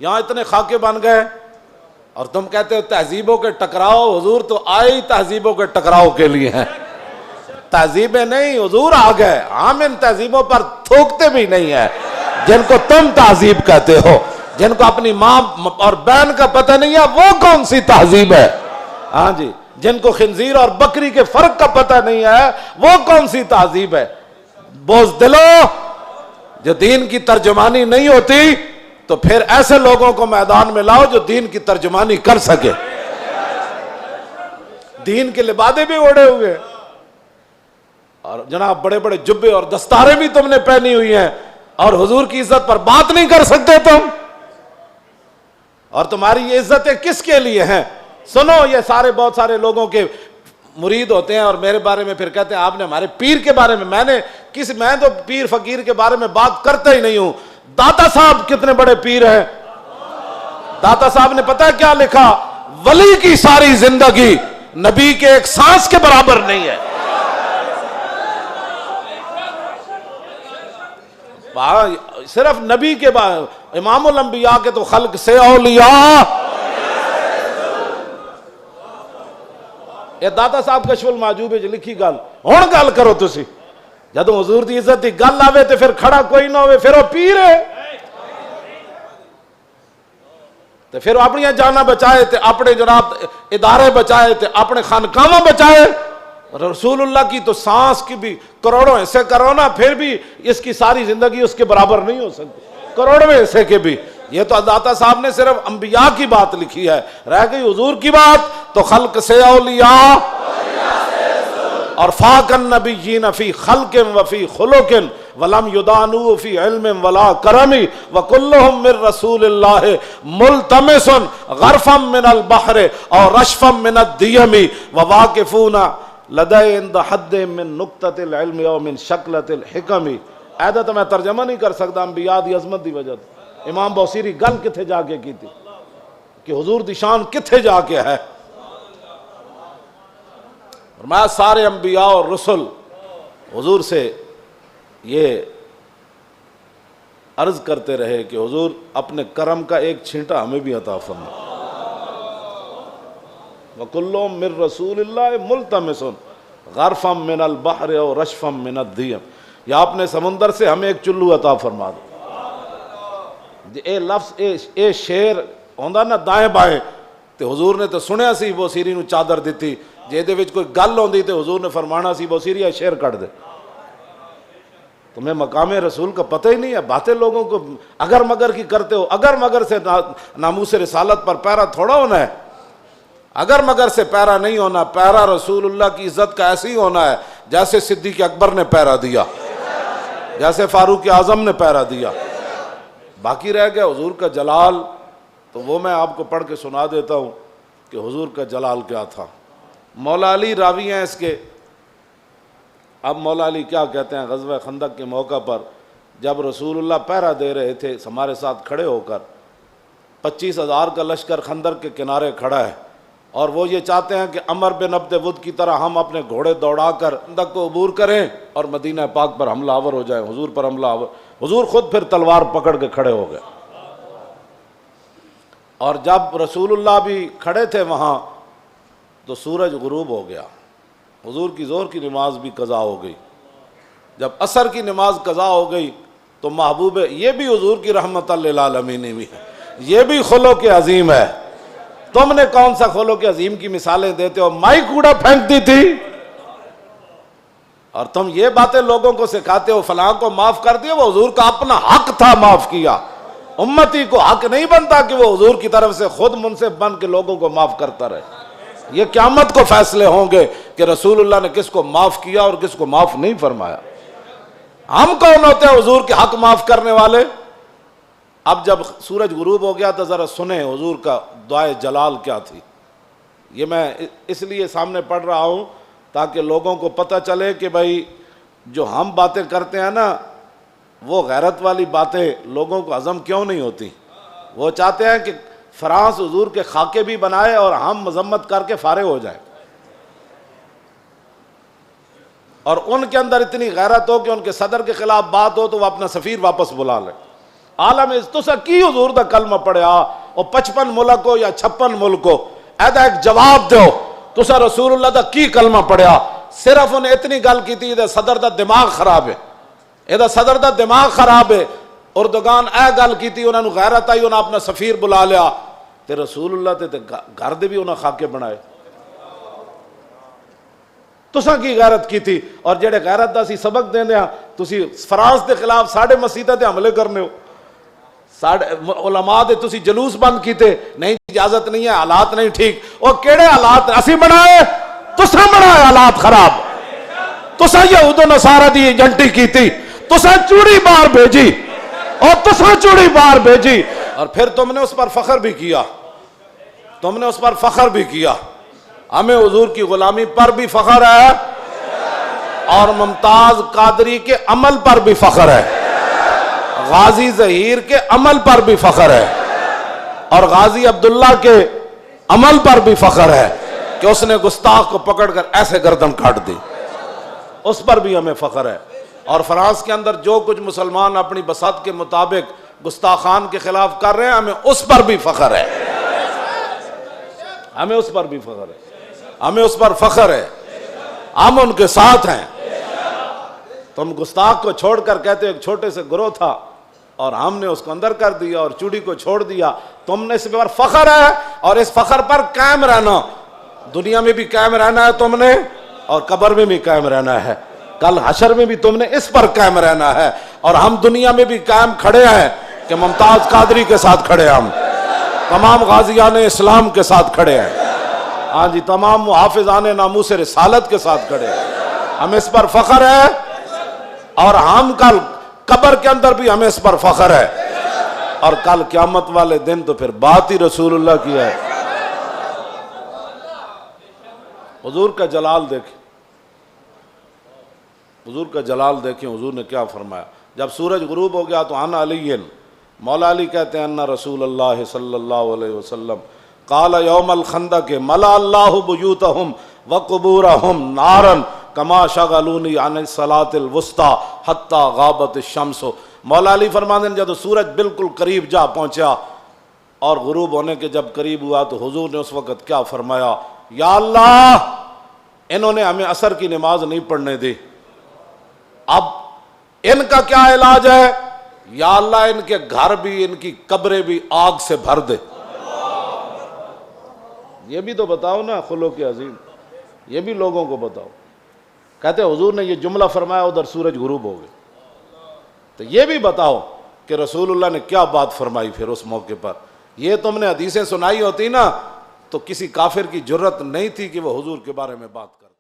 یہاں اتنے خاکے بن گئے اور تم کہتے ہو تہذیبوں کے ٹکراؤ. حضور تو آئے ہی تہذیبوں کے ٹکراؤ کے لیے ہیں. تہذیبیں نہیں، حضور آ گئے. ہم ان تہذیبوں پر تھوکتے بھی نہیں ہیں جن کو تم تہذیب کہتے ہو. جن کو اپنی ماں اور بہن کا پتہ نہیں ہے وہ کون سی تہذیب ہے؟ ہاں جی. جن کو خنزیر اور بکری کے فرق کا پتہ نہیں ہے وہ کون سی تہذیب ہے؟ بزدلو، جو دین کی ترجمانی نہیں ہوتی تو پھر ایسے لوگوں کو میدان میں لاؤ جو دین کی ترجمانی کر سکے. دین کے لبادے بھی اوڑے ہوئے اور جناب بڑے بڑے جبے اور دستاریں بھی تم نے پہنی ہوئی ہیں اور حضور کی عزت پر بات نہیں کر سکتے تم. اور تمہاری یہ عزتیں کس کے لیے ہیں؟ سنو، یہ سارے بہت سارے لوگوں کے مرید ہوتے ہیں اور میرے بارے میں پھر کہتے ہیں آپ نے ہمارے پیر کے بارے میں. میں تو پیر فقیر کے بارے میں بات کرتا ہی نہیں ہوں. داتا صاحب کتنے بڑے پیر ہیں. داتا صاحب نے پتہ ہے کیا لکھا؟ ولی کی ساری زندگی نبی کے ایک سانس کے برابر نہیں ہے. صرف نبی کے بعد امام الانبیاء کے تو خلق سے اولیاء. یہ داتا صاحب کشف المعجوب لکھی گل ہن گل کرو تسی. جدوں حضور دی عزت دی گل آوے تے پھر کھڑا کوئی نہ ہوئے پھر وہ پیر ہے. تے پھر اپنی جاناں بچائے تے اپنے جناب ادارے بچائے تے اپنے خانقاہاں بچائے. رسول اللہ کی تو سانس کی بھی کروڑوں حصے کرو نا پھر بھی اس کی ساری زندگی اس کے برابر نہیں ہو سکتی. کروڑویں حصے کے بھی. یہ تو داتا صاحب نے صرف انبیاء کی بات لکھی ہے. رہ گئی حضور کی بات تو خلق سے اولیاء اور فاق النبیین فی خلق وفی خلق ولم یدانو فی علم ولا کرم وکلہم من رسول اللہ ملتمس غرفا من البحر اور رشفا من الدیم وواقفون لدے عند حد من نقطۃ العلم او من شکلۃ الحکم. ایدہ تو میں ترجمہ نہیں کر سکتا انبیاء دی عظمت دی وجہ. امام بوسیری گل کتھے جا کے کی تھی کہ حضور دی شان کتھے جا کے ہے. فرمایا سارے انبیاء اور رسل حضور سے یہ عرض کرتے رہے کہ حضور اپنے کرم کا ایک چھینٹا ہمیں بھی عطا فرما. وَكُلُّهُم مِّن رَّسُولِ اللَّهِ مُلْتَمِسٌ غَرْفًا مِّنَ الْبَحْرِ أَوْ رَشْفًا مِّنَ الدِّيَمِ. یا اپنے سمندر سے ہمیں ایک چلو عطا فرما دو. اے لفظ اے شیر ہوندا نا دائیں بائیں تے حضور نے تو سنیا سی بوسیری نو چادر دیتی. جے دے وچ کوئی گل ہوندی تے حضور نے فرمانا سی بوسیری اے شیر کٹ دے. تمہیں مقام رسول کا پتہ ہی نہیں ہے. باتیں لوگوں کو اگر مگر کی کرتے ہو. اگر مگر سے ناموس رسالت پر پیرا تھوڑا ہونا ہے. اگر مگر سے پیرا نہیں ہونا. پیرا رسول اللہ کی عزت کا ایسے ہی ہونا ہے جیسے صدیق اکبر نے پیرا دیا, جیسے فاروق اعظم نے پیرا دیا. باقی رہ گیا حضور کا جلال, تو وہ میں آپ کو پڑھ کے سنا دیتا ہوں کہ حضور کا جلال کیا تھا. مولا علی راوی ہیں اس کے. اب مولا علی کیا کہتے ہیں, غزوہ خندق کے موقع پر جب رسول اللہ پہرا دے رہے تھے ہمارے ساتھ کھڑے ہو کر, 25,000 کا لشکر خندق کے کنارے کھڑا ہے اور وہ یہ چاہتے ہیں کہ عمر بن عبد ود کی طرح ہم اپنے گھوڑے دوڑا کر خندق کو عبور کریں اور مدینہ پاک پر حملہ آور ہو جائیں, حضور پر حملہ آور. حضور خود پھر تلوار پکڑ کے کھڑے ہو گئے. اور جب رسول اللہ بھی کھڑے تھے وہاں تو سورج غروب ہو گیا. حضور کی ظہر کی نماز بھی قضا ہو گئی. جب عصر کی نماز قضا ہو گئی تو محبوب, یہ بھی حضور کی رحمت للعالمین بھی ہے, یہ بھی خلق عظیم ہے. تم نے کون سا خلق عظیم کی مثالیں دیتے ہو؟ مائی کوڑا پھینکتی تھی اور تم یہ باتیں لوگوں کو سکھاتے ہو فلاں کو معاف کر دیا. وہ حضور کا اپنا حق تھا معاف کیا. امتی کو حق نہیں بنتا کہ وہ حضور کی طرف سے خود منصف بن کے لوگوں کو معاف کرتا رہے. یہ قیامت کو فیصلے ہوں گے کہ رسول اللہ نے کس کو معاف کیا اور کس کو معاف نہیں فرمایا. ہم کون ہوتے ہیں حضور کے حق معاف کرنے والے؟ اب جب سورج غروب ہو گیا تو ذرا سنیں حضور کا دعائے جلال کیا تھی. یہ میں اس لیے سامنے پڑھ رہا ہوں تاکہ لوگوں کو پتہ چلے کہ بھائی جو ہم باتیں کرتے ہیں نا وہ غیرت والی باتیں لوگوں کو ہضم کیوں نہیں ہوتی. وہ چاہتے ہیں کہ فرانس حضور کے خاکے بھی بنائے اور ہم مذمت کر کے فارغ ہو جائیں, اور ان کے اندر اتنی غیرت ہو کہ ان کے صدر کے خلاف بات ہو تو وہ اپنا سفیر واپس بلا لیں. عالم تسا کی حضور دا کلمہ پڑھیا او 55 ملک ہو یا 56 ملک ہو ایدا ایک جواب دیو تسا رسول اللہ دا کی کلمہ پڑھیا صرف انہیں اتنی گل کی تھی صدر دا دماغ خراب ہے ایدا صدر دا دماغ خراب ہے اردگان اے گل کی تھی انہوں نے غیرت آئی انہوں نے اپنا سفیر بلا لیا تے رسول اللہ تے گھر دے بھی انہوں نے خاکے بنائے تساں کی غیرت کی تھی اور جڑے غیرت دا سی سبق دین دیا تسی فرانس دے خلاف ساڑھے مسیطہ تے حملے کرنے ہو علماء دے تسی جلوس بند کیتے نہیں اجازت نہیں ہے حالات نہیں ٹھیک اور کیڑے حالات اسی بنائے تساں بنائے حالات خراب تساں یہود و نصارہ دی ایجنٹی کی تھی تساں چوڑی بار بھیجی اور تساں چوڑی بار بھیجی اور پھر تم نے اس پر فخر بھی کیا تم نے اس پر فخر بھی کیا ہمیں حضور کی غلامی پر بھی فخر ہے اور ممتاز قادری کے عمل پر بھی فخر ہے غازی ظہیر کے عمل پر بھی فخر ہے اور غازی عبداللہ کے عمل پر بھی فخر ہے کہ اس نے گستاخ کو پکڑ کر ایسے گردن کاٹ دی اس پر بھی ہمیں فخر ہے اور فرانس کے اندر جو کچھ مسلمان اپنی بساط کے مطابق گستاخان کے خلاف کر رہے ہیں ہمیں اس پر بھی فخر ہے ہمیں اس پر بھی فخر ہے ہمیں اس پر فخر ہے ہم ان کے ساتھ ہیں تم گستاخ کو چھوڑ کر کہتے ایک چھوٹے سے گروہ تھا اور ہم نے اس کو اندر کر دیا اور چوڑی کو چھوڑ دیا تم نے اس پر فخر ہے اور اس فخر پر قائم رہنا دنیا میں بھی قائم رہنا ہے تم نے اور قبر میں بھی قائم رہنا ہے کل حشر میں بھی تم نے اس پر قائم رہنا ہے اور ہم دنیا میں بھی قائم کھڑے ہیں کہ ممتاز قادری کے ساتھ کھڑے ہیں ہم تمام غازیان اسلام کے ساتھ کھڑے ہیں ہاں جی تمام محافظان ناموس رسالت کے ساتھ کھڑے ہیں ہمیں اس پر فخر ہے اور ہم کل قبر کے اندر بھی ہمیں اس پر فخر ہے اور کل قیامت والے دن تو پھر بات ہی رسول اللہ کی ہے حضور کا جلال دیکھیں حضور کا جلال دیکھیں حضور نے کیا فرمایا جب سورج غروب ہو گیا تو ان علی مولا علی کہتے ہیں ان رسول اللہ صلی اللہ علیہ وسلم قال یوم الخندق ملا اللہ بیوتہم وقبورہم نارا کما شغلونی عن الصلاۃ الوسطی حتی غابت الشمس مولا علی فرماتے ہیں جب سورج بالکل قریب جا پہنچا اور غروب ہونے کے جب قریب ہوا تو حضور نے اس وقت کیا فرمایا یا اللہ انہوں نے ہمیں عصر کی نماز نہیں پڑھنے دی اب ان کا کیا علاج ہے یا اللہ ان کے گھر بھی ان کی قبریں بھی آگ سے بھر دے یہ بھی تو بتاؤ نا خلق عظیم یہ بھی لوگوں کو بتاؤ کہتے حضور نے یہ جملہ فرمایا ادھر سورج غروب ہو گئے تو یہ بھی بتاؤ کہ رسول اللہ نے کیا بات فرمائی پھر اس موقع پر یہ تم نے حدیثیں سنائی ہوتی نا تو کسی کافر کی جرت نہیں تھی کہ وہ حضور کے بارے میں بات کرے